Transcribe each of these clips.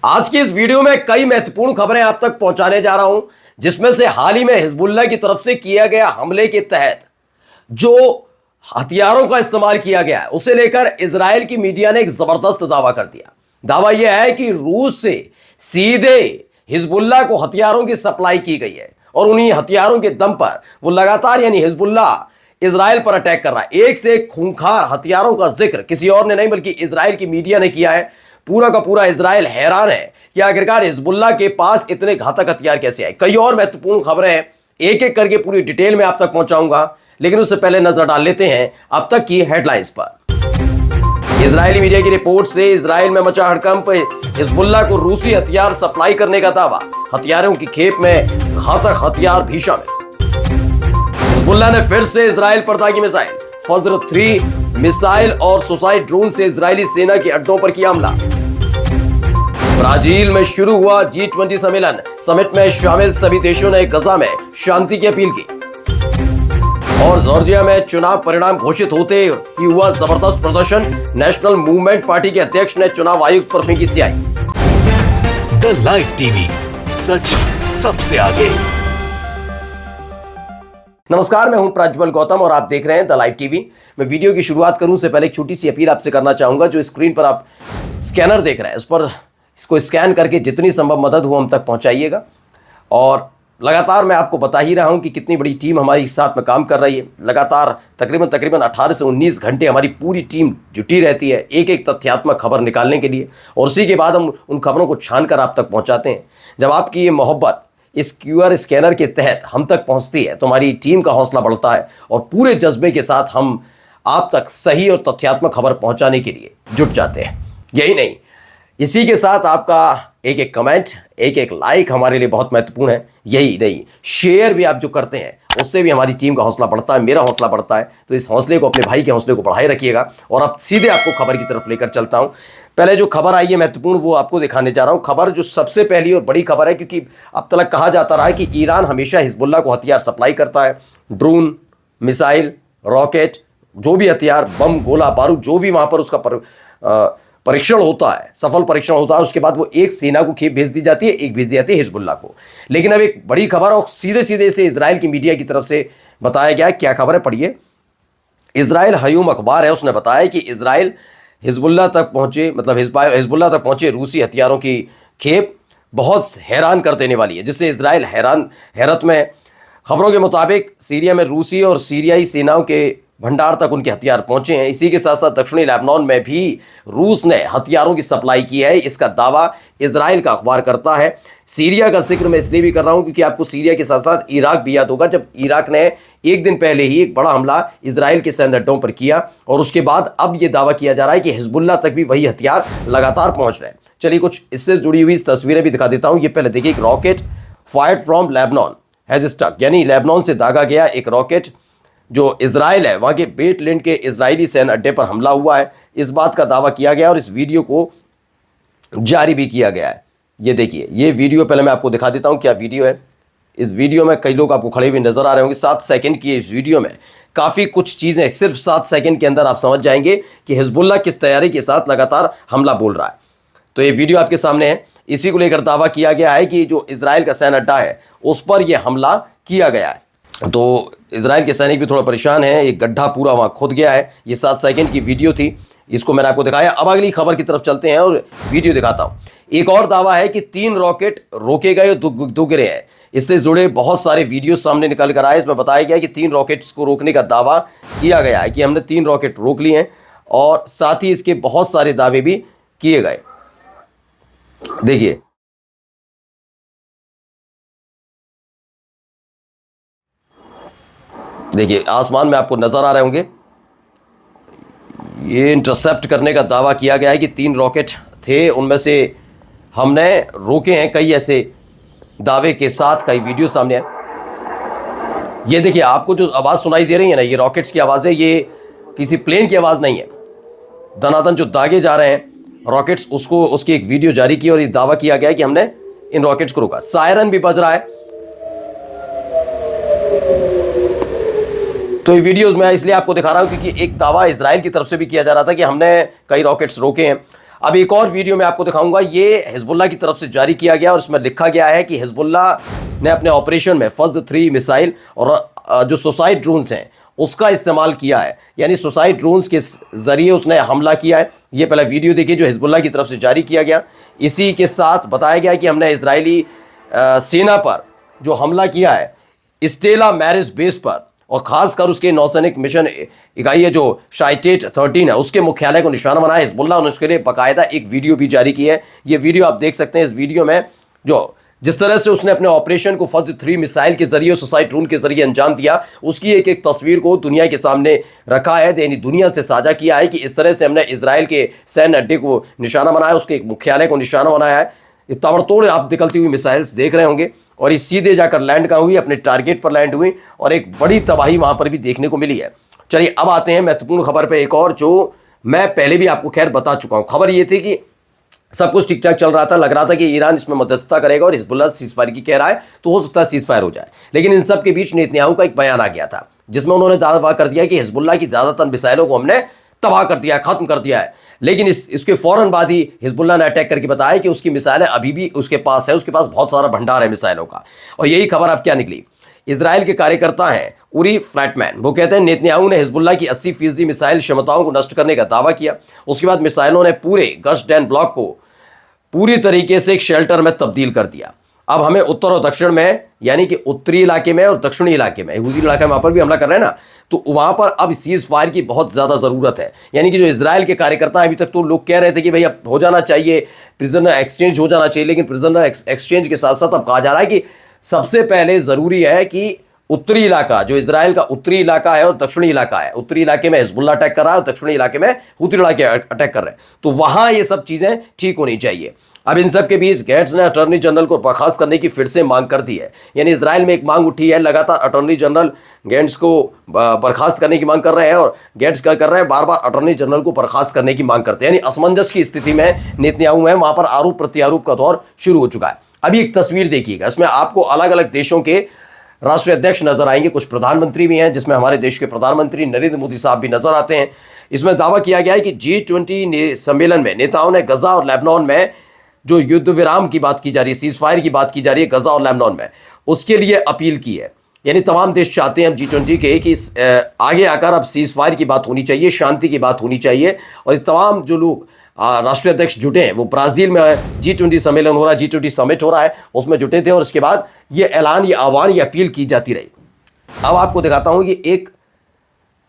आज की इस वीडियो में कई महत्वपूर्ण खबरें आप तक पहुंचाने जा रहा हूं, जिसमें से हाल ही में हिजबुल्लाह की तरफ से किया गया हमले के तहत जो हथियारों का इस्तेमाल किया गया है उसे लेकर इजराइल की मीडिया ने एक जबरदस्त दावा कर दिया। दावा यह है कि रूस से सीधे हिजबुल्लाह को हथियारों की सप्लाई की गई है और उन्हीं हथियारों के दम पर वो लगातार यानी हिजबुल्लाह इजराइल पर अटैक कर रहा है। एक से एक खूंखार हथियारों का जिक्र किसी और ने नहीं बल्कि इजराइल की मीडिया ने किया है। पूरा का पूरा इजराइल हैरान है कि आखिरकार हिजबुल्लाह के पास इतने घातक हथियार कैसे आए। कई और महत्वपूर्ण खबरें हैं, एक एक करके पूरी डिटेल में आप तक पहुंचाऊंगा, लेकिन उससे पहले नजर डाल लेते हैं अब तक की हेडलाइंस पर। इजरायली मीडिया की रिपोर्ट से इजराइल में मचा हड़कंप, हिजबुल्लाह को रूसी हथियार सप्लाई करने का दावा, हथियारों की खेप में घातक हथियार भी शामिल। हिजबुल्लाह ने फिर से इजराइल पर दागी मिसाइल, फज्र 3 मिसाइल और सुसाइड ड्रोन से इजरायली सेना के अड्डों पर किया हमला। ब्राजील में शुरू हुआ G20 सम्मेलन, समिट में शामिल सभी देशों ने गजा में शांति की अपील की। और जॉर्जिया में चुनाव परिणाम घोषित होते ही हुआ जबरदस्त प्रदर्शन, नेशनल मूवमेंट पार्टी के अध्यक्ष ने चुनाव आयुक्त पर फेंकी स्याही। द लाइव टीवी, सच सबसे आगे। नमस्कार, मैं हूं प्रज्वल गौतम और आप देख रहे हैं द लाइव टीवी। मैं वीडियो की शुरुआत करूं से पहले एक छोटी सी अपील आपसे करना चाहूंगा। जो स्क्रीन पर आप स्कैनर देख रहे हैं, इस पर इसको स्कैन करके जितनी संभव मदद हो हम तक पहुंचाइएगा। और लगातार मैं आपको बता ही रहा हूं कि कितनी बड़ी टीम हमारी साथ में काम कर रही है। लगातार तकरीबन 18 से 19 घंटे हमारी पूरी टीम जुटी रहती है एक एक तथ्यात्मक खबर निकालने के लिए, और उसी के बाद हम उन खबरों को छानकर आप तक पहुंचाते हैं। जब आपकी ये मोहब्बत इस QR स्कैनर के तहत हम तक पहुंचती है तो हमारी टीम का हौसला बढ़ता है और पूरे जज्बे के साथ हम आप तक सही और तथ्यात्मक खबर पहुंचाने के लिए जुट जाते हैं। यही नहीं, इसी के साथ आपका एक एक कमेंट, एक एक लाइक हमारे लिए बहुत महत्वपूर्ण है। यही नहीं, शेयर भी आप जो करते हैं उससे भी हमारी टीम का हौसला बढ़ता है, मेरा हौसला बढ़ता है। तो इस हौसले को, अपने भाई के हौसले को बढ़ाए रखिएगा। और अब सीधे आपको खबर की तरफ लेकर चलता हूं। पहले जो खबर आई है महत्वपूर्ण, वो आपको दिखाने जा रहा हूं। खबर जो सबसे पहली और बड़ी खबर है, क्योंकि अब तक कहा जाता रहा है कि ईरान हमेशा हिजबुल्लाह को हथियार सप्लाई करता है, ड्रोन, मिसाइल, रॉकेट, जो भी हथियार, बम, गोला बारूद, जो भी वहां पर उसका परीक्षण होता है, सफल परीक्षण होता है, उसके बाद वो एक सेना को खेप भेज दी जाती है, एक भेज दी जाती है हिजबुल्लाह को। लेकिन अब एक बड़ी खबर, और सीधे सीधे से इजराइल की मीडिया की तरफ से बताया गया। क्या खबर है, पढ़िए। इजराइल हयूम अखबार है, उसने बताया कि इजराइल हिजबुल्लाह तक पहुंचे, मतलब हिजबुल्लाह तक पहुंचे रूसी हथियारों की खेप बहुत हैरान कर देने वाली है, जिससे इजराइल हैरत में। खबरों के मुताबिक सीरिया में रूसी और सीरियाई सेनाओं के भंडार तक उनके हथियार पहुंचे हैं। इसी के साथ साथ दक्षिणी लेबनान में भी रूस ने हथियारों की सप्लाई की है। इसका दावा इजराइल का अखबार करता है। सीरिया का जिक्र मैं इसलिए भी कर रहा हूं क्योंकि आपको सीरिया के साथ साथ इराक भी याद होगा, जब इराक ने एक दिन पहले ही एक बड़ा हमला इजराइल के सैन्य अड्डों पर किया, और उसके बाद अब यह दावा किया जा रहा है कि हिजबुल्लाह तक भी वही हथियार लगातार पहुंच रहे हैं। चलिए कुछ इससे जुड़ी हुई तस्वीरें भी दिखा देता हूं। ये पहले देखिए, एक rocket fired from Lebanon has stuck, यानी लेबनान से दागा गया एक रॉकेट जो इजराइल है वहां के बेट लिंड के इजरायली सैन्य अड्डे पर हमला हुआ है, इस बात का दावा किया गया और इस वीडियो को जारी भी किया गया है। ये देखिए, ये वीडियो पहले मैं आपको दिखा देता हूं क्या वीडियो है। इस वीडियो में कई लोग आपको खड़े हुए नजर आ रहे होंगे। 7 सेकंड की इस वीडियो में काफ़ी कुछ चीज़ें, सिर्फ 7 सेकंड के अंदर आप समझ जाएंगे कि हिजबुल्लाह किस तैयारी के साथ लगातार हमला बोल रहा है। तो ये वीडियो आपके सामने है। इसी को लेकर दावा किया गया है कि जो इजराइल का सैन्य अड्डा है उस पर यह हमला किया गया है। तो इजराइल के सैनिक भी थोड़ा परेशान हैं, एक गड्ढा पूरा वहाँ खुद गया है। ये 7 सेकंड की वीडियो थी, इसको मैंने आपको दिखाया। अब अगली खबर की तरफ चलते हैं और वीडियो दिखाता हूँ। एक और दावा है कि 3 रॉकेट रोके गए और दो गिरे हैं। इससे जुड़े बहुत सारे वीडियो सामने निकल कर आए। इसमें बताया गया कि 3 रॉकेट्स को रोकने का दावा किया गया है कि हमने 3 रॉकेट रोक लिए हैं, और साथ ही इसके बहुत सारे दावे भी किए गए। देखिए आसमान में आपको नजर आ रहे होंगे, ये इंटरसेप्ट करने का दावा किया गया है कि 3 रॉकेट थे, उनमें से हमने रोके हैं। कई ऐसे दावे के साथ कई वीडियो सामने आए। ये देखिए, आपको जो आवाज़ सुनाई दे रही है ना, ये रॉकेट्स की आवाज़ है, ये किसी प्लेन की आवाज़ नहीं है। दनादन जो दागे जा रहे हैं रॉकेट्स, उसकी एक वीडियो जारी की और ये दावा किया गया है कि हमने इन रॉकेट्स को रोका। सायरन भी बज रहा है। तो ये वीडियोस मैं इसलिए आपको दिखा रहा हूं क्योंकि एक दावा इजराइल की तरफ से भी किया जा रहा था कि हमने कई रॉकेट्स रोके हैं। अब एक और वीडियो में आपको दिखाऊंगा, ये हिजबुल्लाह की तरफ से जारी किया गया और इसमें लिखा गया है कि हिजबुल्लाह ने अपने ऑपरेशन में फज्र-3 मिसाइल और जो सुसाइड ड्रोन्स हैं उसका इस्तेमाल किया है, यानी सुसाइड ड्रोन्स के जरिए उसने हमला किया है। ये पहला वीडियो देखिए जो हिजबुल्लाह की तरफ से जारी किया गया। इसी के साथ बताया गया कि हमने इजरायली सेना पर जो हमला किया है स्टेला मैरिज बेस पर, और खासकर उसके नौसैनिक मिशन इकाई है जो शाइटेट 13 है उसके मुख्यालय को निशाना बनाया। हिजबुल्लाह ने उसके लिए बाकायदा एक वीडियो भी जारी की है। ये वीडियो आप देख सकते हैं। इस वीडियो में जो जिस तरह से उसने अपने ऑपरेशन को फज्र-3 मिसाइल के जरिए, सुसाइड ड्रोन के जरिए अंजाम दिया, उसकी एक एक तस्वीर को दुनिया के सामने रखा है, यानी दुनिया से साझा किया है कि इस तरह से हमने इजराइल के सैन्य अड्डे को निशाना बनाया, उसके एक मुख्यालय को निशाना बनाया है। ये ताबड़तोड़ आप निकलती हुई मिसाइल्स देख रहे होंगे और ये सीधे जाकर लैंड कहाँ हुई, अपने टारगेट पर लैंड हुई और एक बड़ी तबाही वहां पर भी देखने को मिली है। चलिए अब आते हैं महत्वपूर्ण खबर पे, एक और जो मैं पहले भी आपको खैर बता चुका हूं। खबर ये थी कि सब कुछ ठीक ठाक चल रहा था, लग रहा था कि ईरान इसमें मध्यस्थता करेगा और हिजबुल्लाह सीज़फायर की कह रहा है तो हो सकता है सीज़फायर हो जाए। लेकिन इन सब के बीच नेतन्याहू का एक बयान आ गया था जिसमें उन्होंने दावा कर दिया कि हिजबुल्लाह की ज्यादातर मिसाइलों को हमने तबाह कर दिया, खत्म कर दिया है। लेकिन इसके फौरन बाद ही हिजबुल्लाह ने अटैक करके बताया कि उसकी मिसाइलें अभी भी उसके पास है, उसके पास बहुत सारा भंडार है मिसाइलों का। और यही खबर अब क्या निकली, इजराइल के कार्यकर्ता हैं उरी फ्लैटमैन, वो कहते हैं नेतन्याहू ने हिजबुल्लाह की 80% मिसाइल क्षमताओं को नष्ट करने का दावा किया। उसके बाद मिसाइलों ने पूरे गश्त-डैन ब्लॉक को पूरी तरीके से एक शेल्टर में तब्दील कर दिया। अब हमें उत्तर और दक्षिण में, यानी कि उत्तरी इलाके में और दक्षिणी इलाके में, यहूदी इलाके में वहां पर भी हमला कर रहे हैं ना, तो वहां पर अब सीज फायर की बहुत ज्यादा जरूरत है। यानी कि जो इजराइल के कार्यकर्ता अभी तक तो लोग कह रहे थे कि भाई अब हो जाना चाहिए, प्रिजनर एक्सचेंज हो जाना चाहिए, लेकिन प्रिजनर एक्सचेंज के साथ साथ अब कहा जा रहा है कि सबसे पहले जरूरी है कि उत्तरी इलाका, जो इजराइल का उत्तरी इलाका है और दक्षिणी इलाका है, उत्तरी इलाके में हिजबुल्लाह अटैक कर रहा है और दक्षिणी इलाके में हूती इलाके अटैक कर रहे हैं, तो वहां ये सब चीजें ठीक होनी चाहिए। अब इन सब के बीच गेट्स ने अटॉर्नी जनरल को बर्खास्त करने की फिर से मांग कर दी है। यानी इजराइल में एक मांग उठी है, लगातार अटॉर्नी जनरल गेट्स को बर्खास्त करने की मांग कर रहे हैं और गेट्स क्या कर रहे हैं, बार बार अटॉर्नी जनरल को बर्खास्त करने की मांग करते हैं। यानी असमंजस की स्थिति में नेतन्याहू है, वहां पर आरोप प्रत्यारोप का दौर शुरू हो चुका है। अभी एक तस्वीर देखिएगा, इसमें आपको अलग अलग देशों के राष्ट्रीय अध्यक्ष नजर आएंगे, कुछ प्रधानमंत्री भी हैं, जिसमें हमारे देश के प्रधानमंत्री नरेंद्र मोदी साहब भी नजर आते हैं। इसमें दावा किया गया है कि G20 सम्मेलन में नेताओं ने गजा और लेबनान में जो युद्ध विराम की बात की जा रही है, सीज फायर की बात की जा रही है गजा और लेबनान में, उसके लिए अपील की है। यानी तमाम देश चाहते हैं अब G20 के कि आगे आकर अब सीज फायर की बात होनी चाहिए, शांति की बात होनी चाहिए। और ये तमाम जो लोग राष्ट्रीय अध्यक्ष जुटे हैं, वो ब्राजील में G20 सम्मेलन हो रहा है, G20 समिट हो रहा है, उसमें जुटे थे और इसके बाद ये ऐलान, ये आह्वान, ये अपील की जाती रही। अब आपको दिखाता हूं कि एक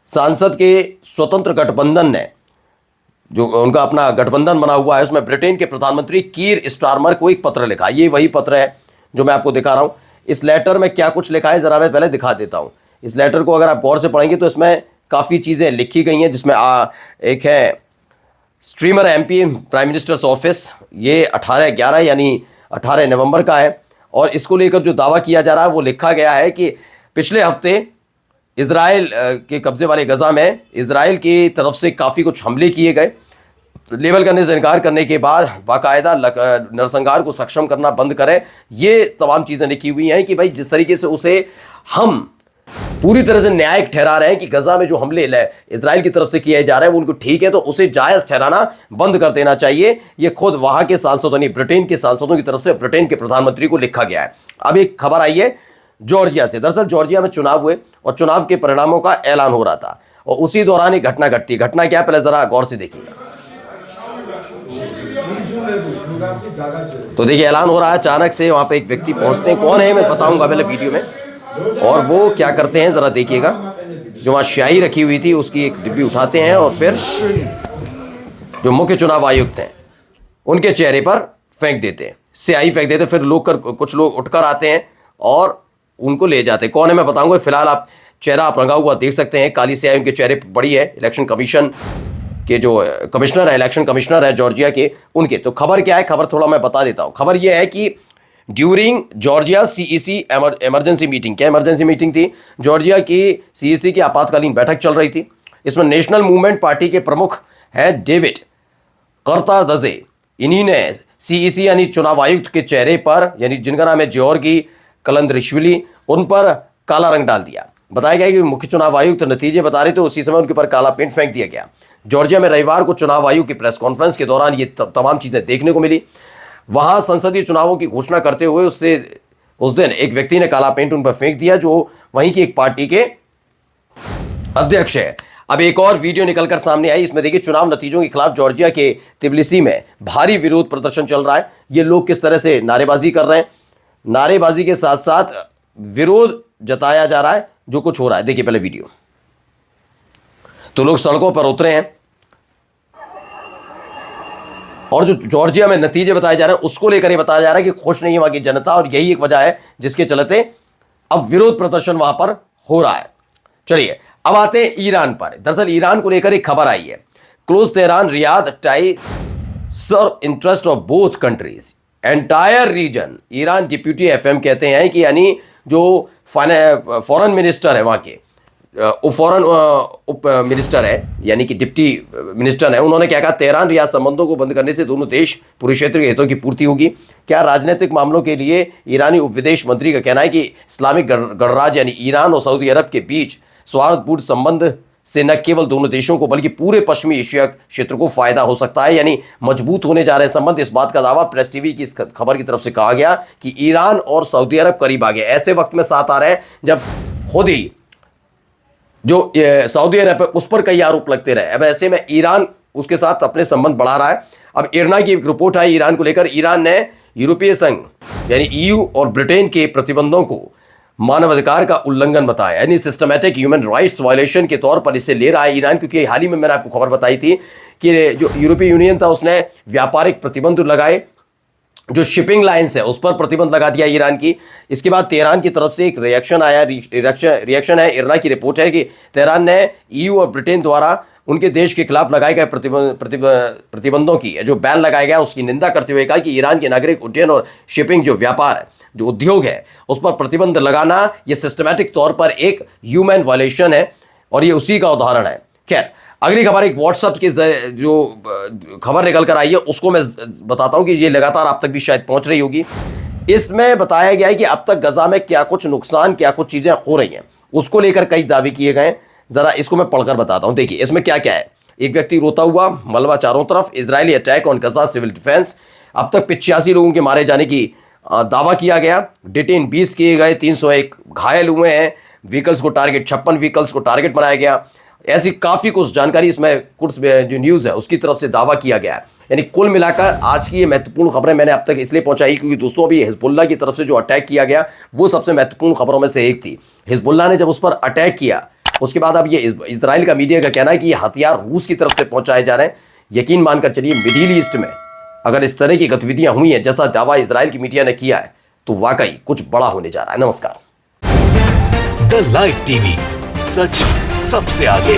सांसद के स्वतंत्र गठबंधन ने, जो उनका अपना गठबंधन बना हुआ है, उसमें ब्रिटेन के प्रधानमंत्री कीर स्टारमर को एक पत्र लिखा। ये वही पत्र है जो मैं आपको दिखा रहा हूं। इस लेटर में क्या कुछ लिखा है जरा मैं पहले दिखा देता हूं। इस लेटर को अगर आप गौर से पढ़ेंगे तो इसमें काफ़ी चीज़ें लिखी गई हैं, जिसमें एक है streamer MP prime minister's office, ये 18/11 यानी 18 नवंबर का है। और इसको लेकर जो दावा किया जा रहा है वो लिखा गया है कि पिछले हफ्ते इजराइल के कब्जे वाले गजा में इजराइल की तरफ से काफ़ी कुछ हमले किए गए। लेवल करने से इनकार करने के बाद बाकायदा नरसंहार को सक्षम करना बंद करें, ये तमाम चीज़ें लिखी हुई हैं कि भाई जिस तरीके से उसे हम पूरी तरह से न्यायिक ठहरा रहे हैं कि गजा में जो हमले इजराइल की तरफ से किए जा रहे हैं वो उनको ठीक है, तो उसे जायज़ ठहराना बंद कर देना चाहिए। ये खुद वहाँ के सांसदों, यानी ब्रिटेन के सांसदों की तरफ से ब्रिटेन के प्रधानमंत्री को लिखा गया है। अब एक खबर आई है जॉर्जिया से। दरअसल जॉर्जिया में चुनाव हुए और चुनाव के परिणामों का ऐलान हो रहा था और उसी दौरान एक घटना घटती है। घटना क्या है पहले जरा गौर से देखिएगा। तो देखिए ऐलान हो रहा है, अचानक से वहां पे एक व्यक्ति पहुंचते हैं, कौन है मैं बताऊंगा पहले वीडियो में, और वो क्या करते हैं जरा देखिएगा। जो वहां स्याही रखी हुई थी उसकी एक डिब्बी उठाते हैं और फिर जो मुख्य चुनाव आयुक्त हैं उनके चेहरे पर फेंक देते हैं, स्याही फेंक देते हैं। फिर कुछ लोग उठकर आते हैं और उनको ले जाते हैं। कौन है मैं बताऊंगा। फिलहाल आप चेहरा आप रंगा हुआ देख सकते हैं, काली स्याही उनके चेहरे पर बड़ी है। इलेक्शन कमीशन के जो कमिश्नर है, इलेक्शन कमिश्नर है जॉर्जिया के, उनके। तो खबर क्या है, खबर थोड़ा मैं बता देता हूं। खबर यह है कि during Georgia CEC emergency meeting, क्या इमरजेंसी मीटिंग थी, जॉर्जिया की CEC की आपातकालीन बैठक चल रही थी। इसमें नेशनल मूवमेंट पार्टी के प्रमुख है डेविड कर्तारदजे, इन्हीं ने CEC यानी चुनाव आयुक्त के चेहरे पर, यानी जिनका नाम है ज्योर्गी कलंद्रिशविली, उन पर काला रंग डाल दिया। बताया गया कि मुख्य चुनाव आयुक्त नतीजे बता रहे थे, उसी समय उनके ऊपर काला पेंट फेंक दिया गया। जॉर्जिया में रविवार को चुनाव आयोग की प्रेस कॉन्फ्रेंस के दौरान ये तमाम चीजें देखने को मिली। वहां संसदीय चुनावों की घोषणा करते हुए उस दिन एक व्यक्ति ने काला पेंट उन पर फेंक दिया जो वहीं की एक पार्टी के अध्यक्ष है। अब एक और वीडियो निकलकर सामने आई, इसमें देखिए चुनाव नतीजों के खिलाफ जॉर्जिया के तिबिलिसी में भारी विरोध प्रदर्शन चल रहा है। ये लोग किस तरह से नारेबाजी कर रहे हैं, नारेबाजी के साथ साथ विरोध जताया जा रहा है जो कुछ हो रहा है। देखिए पहले वीडियो। तो लोग सड़कों पर उतरे हैं और जो जॉर्जिया में नतीजे बताए जा रहे हैं उसको लेकर ये बताया जा रहा है कि खुश नहीं है वहां की जनता, और यही एक वजह है जिसके चलते अब विरोध प्रदर्शन वहां पर हो रहा है। चलिए अब आते हैं ईरान पर। दरअसल ईरान को लेकर एक खबर आई है, close Tehran Riyadh tie serve interest of both countries entire region. Iran deputy FM कहते हैं कि यानी जो फॉरेन मिनिस्टर है वहां के फॉरेन उप मिनिस्टर है यानी कि डिप्टी मिनिस्टर है, उन्होंने क्या कहा, तेहरान रियाद संबंधों को बंद करने से दोनों देश पूरे क्षेत्र के हितों की पूर्ति होगी। क्या राजनीतिक मामलों के लिए ईरानी उप विदेश मंत्री का कहना है कि इस्लामिक गणराज्य यानी ईरान और सऊदी अरब के बीच सौहार्दपूर्ण संबंध से न केवल दोनों देशों को बल्कि पूरे पश्चिमी एशिया क्षेत्र को फायदा हो सकता है, यानी मजबूत होने जा रहे संबंध। इस बात का दावा प्रेस टीवी की इस खबर की तरफ से कहा गया कि ईरान और सऊदी अरब करीब आ गए। ऐसे वक्त में साथ आ रहे हैं जब खुद ही जो सऊदी अरब है उस पर कई आरोप लगते रहे। अब ऐसे में ईरान उसके साथ अपने संबंध बढ़ा रहा है। अब इरना की एक रिपोर्ट आई ईरान को लेकर, ईरान ने यूरोपीय संघ यानी ईयू और ब्रिटेन के प्रतिबंधों को मानवाधिकार का उल्लंघन बताया, यानी सिस्टमैटिक ह्यूमन राइट्स वायलेशन के तौर पर इसे ले रहा है ईरान। क्योंकि हाल ही में मैंने आपको खबर बताई थी कि जो यूरोपीय यूनियन था उसने व्यापारिक प्रतिबंध लगाए, जो शिपिंग लाइन्स है उस पर प्रतिबंध लगा दिया ईरान की। इसके बाद तेहरान की तरफ से एक रिएक्शन आया, रिएक्शन है। इरना की रिपोर्ट है कि तेहरान ने ईयू और ब्रिटेन द्वारा उनके देश के खिलाफ लगाए गए प्रतिबंधों की जो बैन लगाया गया उसकी निंदा करते हुए कहा कि ईरान के नागरिक उड्डयन और शिपिंग जो व्यापार है, जो उद्योग है, उस पर प्रतिबंध लगाना ये सिस्टमैटिक तौर पर एक ह्यूमन वायलेशन है और ये उसी का उदाहरण है। खैर अगली खबर एक व्हाट्सएप की जो खबर निकल कर आई है उसको मैं बताता हूं कि ये लगातार आप तक भी शायद पहुंच रही होगी। इसमें बताया गया है कि अब तक गजा में क्या कुछ नुकसान, क्या कुछ चीजें हो रही हैं, उसको लेकर कई दावे किए गए। जरा इसको मैं पढ़कर बताता हूं। देखिए इसमें क्या क्या है। एक व्यक्ति रोता हुआ, मलबा चारों तरफ, Israeli attack on Gaza civil defence. अब तक 85 लोगों के मारे जाने की दावा किया गया, डिटेन 20 किए गए, 301 घायल हुए हैं, व्हीकल्स को टारगेट 56 व्हीकल्स को टारगेट बनाया गया। ऐसी काफी कुछ जानकारी इसमें कुछ जो न्यूज है उसकी तरफ से दावा किया गया है। यानी कुल मिलाकर आज की ये महत्वपूर्ण खबरें मैंने अब तक इसलिए पहुंचाई क्योंकि दोस्तों अभी हिजबुल्लाह की तरफ से जो अटैक किया गया वो सबसे महत्वपूर्ण खबरों में से एक थी। हिजबुल्लाह ने जब उस पर अटैक किया उसके बाद अब ये इजराइल का मीडिया का कहना है कि ये हथियार रूस की तरफ से पहुंचाए जा रहे हैं। यकीन मानकर चलिए मिडिल ईस्ट में अगर इस तरह की गतिविधियां हुई हैं जैसा दावा इजराइल की मीडिया ने किया है तो वाकई कुछ बड़ा होने जा रहा है। नमस्कार। द लाइव टीवी, सच सबसे आगे।